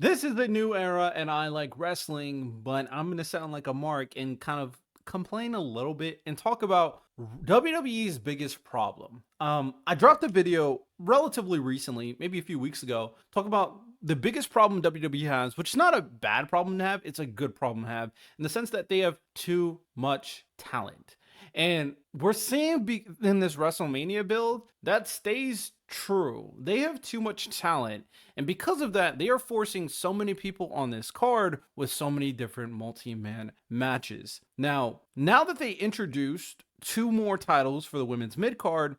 This is the new era and I like wrestling, but I'm going to sound like a mark and kind of complain a little bit and talk about WWE's biggest problem. I dropped a video relatively recently, maybe a few weeks ago, talk about the biggest problem WWE has, which is not a bad problem to have, it's a good problem to have in the sense that they have too much talent. And we're seeing in this WrestleMania build that stays true. They have too much talent, and because of that, they are forcing so many people on this card with so many different multi-man matches. Now that they introduced two more titles for the women's mid card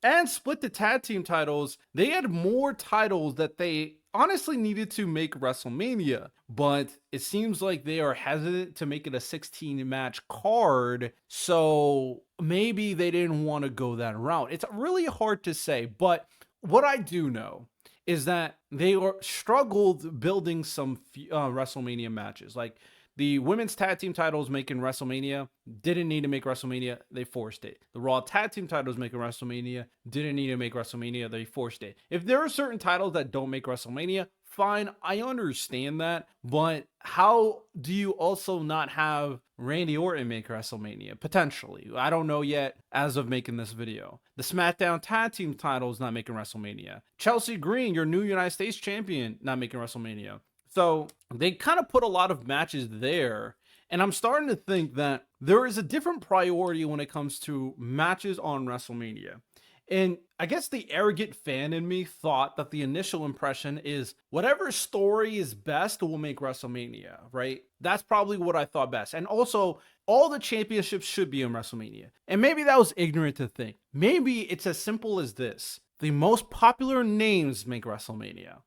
and split the tag team titles, they had more titles that they honestly needed to make WrestleMania, but it seems like they are hesitant to make it a 16 match card. So maybe they didn't want to go that route. It's really hard to say, but what I do know is that they are struggled building some WrestleMania matches. Like the women's tag team titles making WrestleMania didn't need to make WrestleMania. They forced it. The Raw tag team titles making WrestleMania didn't need to make WrestleMania. They forced it. If there are certain titles that don't make WrestleMania, fine. I understand that. But how do you also not have Randy Orton make WrestleMania? Potentially. I don't know yet as of making this video. The SmackDown tag team titles not making WrestleMania. Chelsea Green, your new United States champion, not making WrestleMania. So they kind of put a lot of matches there. And I'm starting to think that there is a different priority when it comes to matches on WrestleMania. And I guess the arrogant fan in me thought that the initial impression is whatever story is best will make WrestleMania, right? That's probably what I thought best. And also, all the championships should be in WrestleMania. And maybe that was ignorant to think. Maybe it's as simple as this: the most popular names make WrestleMania.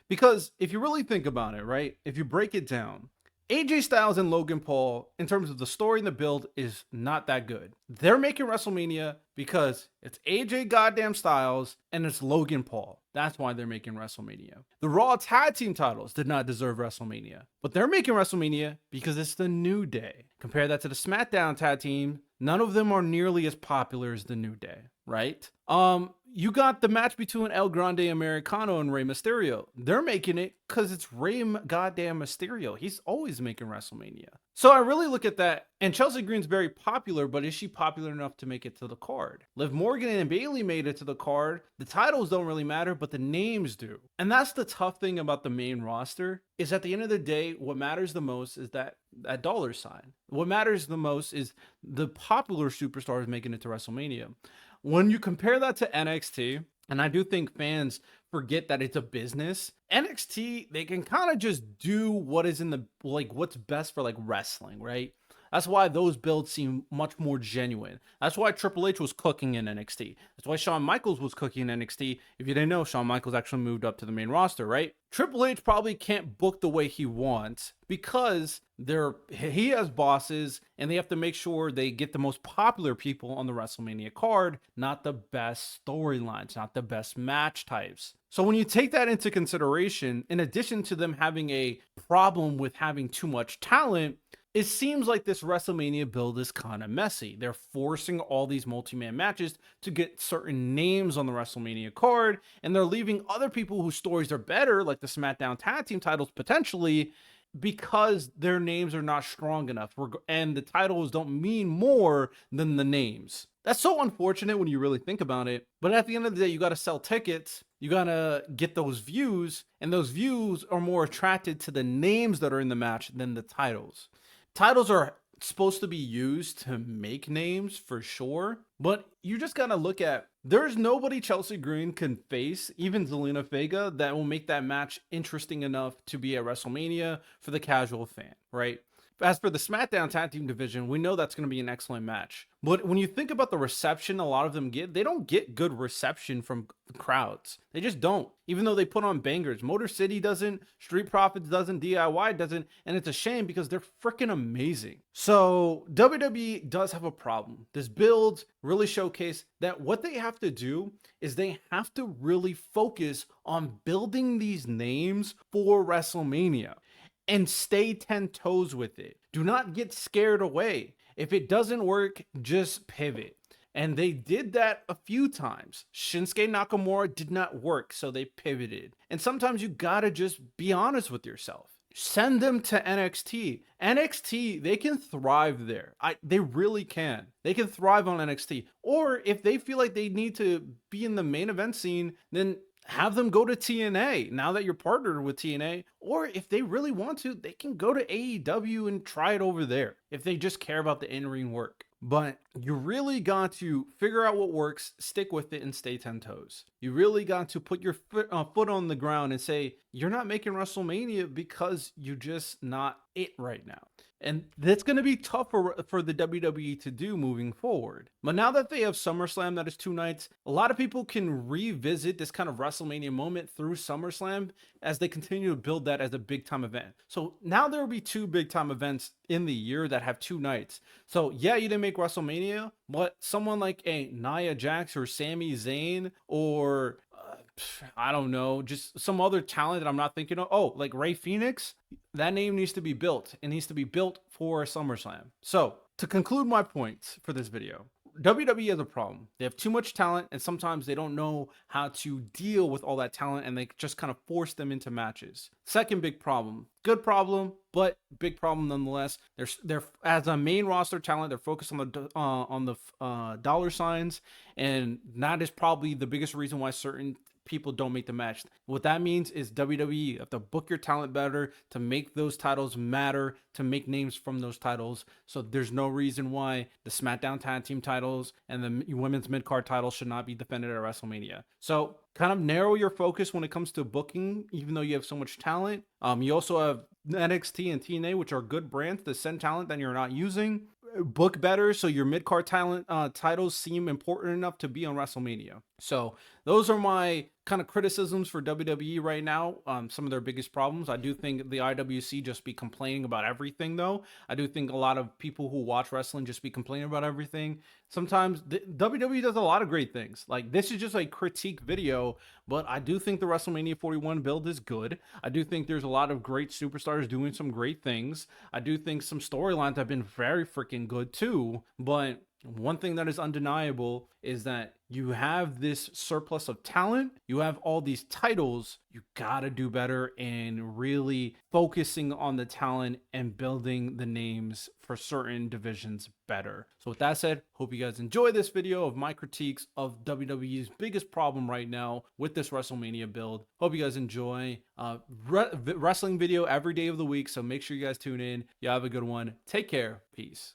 Because if you really think about it, right? If you break it down, AJ Styles and Logan Paul, in terms of the story and the build, is not that good. They're making WrestleMania because it's AJ goddamn Styles and it's Logan Paul. That's why they're making WrestleMania. The Raw tag team titles did not deserve WrestleMania, but they're making WrestleMania because it's the New Day. Compare that to the SmackDown tag team. None of them are nearly as popular as the New Day, right? You got the match between El Grande Americano and Rey Mysterio. They're making it because it's Rey goddamn Mysterio. He's always making WrestleMania. So I really look at that, and Chelsea Green's very popular, but is she popular enough to make it to the card? Liv Morgan and Bayley made it to the card. The titles don't really matter, but the names do. And that's the tough thing about the main roster, is at the end of the day, what matters the most is that dollar sign. What matters the most is the popular superstars making it to WrestleMania. When you compare that to NXT, and I do think fans forget that it's a business, NXT, they can kind of just do what is in the, like, what's best for like wrestling, right? That's why those builds seem much more genuine. That's why Triple H was cooking in NXT. That's why Shawn Michaels was cooking in NXT. If you didn't know, Shawn Michaels actually moved up to the main roster, right? Triple H probably can't book the way he wants because he has bosses and they have to make sure they get the most popular people on the WrestleMania card, not the best storylines, not the best match types. So when you take that into consideration, in addition to them having a problem with having too much talent, it seems like this WrestleMania build is kind of messy. They're forcing all these multi-man matches to get certain names on the WrestleMania card, and they're leaving other people whose stories are better, like the SmackDown tag team titles potentially, because their names are not strong enough, and the titles don't mean more than the names. That's so unfortunate when you really think about it. But at the end of the day, you got to sell tickets. You got to get those views, and those views are more attracted to the names that are in the match than the titles. Titles are supposed to be used to make names for sure, but you just gotta look at, there's nobody Chelsea Green can face, even Zelina Vega, that will make that match interesting enough to be at WrestleMania for the casual fan, right? As for the SmackDown tag team division, we know that's going to be an excellent match. But when you think about the reception a lot of them get, they don't get good reception from crowds. They just don't. Even though they put on bangers. Motor City doesn't, Street Profits doesn't, DIY doesn't, and it's a shame because they're freaking amazing. So WWE does have a problem. This build really showcase that what they have to do is they have to really focus on building these names for WrestleMania and stay 10 toes with it. Do not get scared away. If it doesn't work, just pivot. And they did that a few times. Shinsuke Nakamura did not work, so they pivoted. And sometimes you gotta just be honest with yourself. Send them to NXT. NXT, they can thrive there. They really can. They can thrive on NXT. Or if they feel like they need to be in the main event scene, then have them go to TNA now that you're partnered with TNA. Or if they really want to, they can go to AEW and try it over there if they just care about the in-ring work. But you really got to figure out what works, stick with it, and stay 10 toes. You really got to put your foot on the ground and say, you're not making WrestleMania because you're just not it right now. And that's going to be tough for the WWE to do moving forward. But now that they have SummerSlam, that is 2 nights, a lot of people can revisit this kind of WrestleMania moment through SummerSlam as they continue to build that as a big time event. So now there will be 2 big time events in the year that have 2 nights. So yeah, you didn't make WrestleMania, but someone like a Nia Jax or Sami Zayn or I don't know, just some other talent that I'm not thinking of. Oh, like Ray Phoenix, that name needs to be built. It needs to be built for SummerSlam. So to conclude my points for this video, WWE has a problem. They have too much talent, and sometimes they don't know how to deal with all that talent, and they just kind of force them into matches. Second big problem, good problem, but big problem nonetheless. They're as a main roster talent, they're focused on the dollar signs, and that is probably the biggest reason why certain people don't make the match. What that means is WWE have to book your talent better to make those titles matter, to make names from those titles. So there's no reason why the SmackDown Tag Team titles and the women's mid-card titles should not be defended at WrestleMania. So kind of narrow your focus when it comes to booking, even though you have so much talent. You also have NXT and TNA, which are good brands to send talent that you're not using. Book better so your mid-card talent titles seem important enough to be on WrestleMania. So those are my kind of criticisms for WWE right now. Some of their biggest problems. I do think the IWC just be complaining about everything, though. I do think a lot of people who watch wrestling just be complaining about everything. Sometimes WWE does a lot of great things. Like, this is just a critique video, but I do think the WrestleMania 41 build is good. I do think there's a lot of great superstars doing some great things. I do think some storylines have been very freaking good too, but one thing that is undeniable is that you have this surplus of talent, you have all these titles, you gotta do better in really focusing on the talent and building the names for certain divisions better. So with that said, hope you guys enjoy this video of my critiques of WWE's biggest problem right now with this WrestleMania build. Hope you guys enjoy. Wrestling video every day of the week, so make sure you guys tune in. You have a good one. Take care. Peace.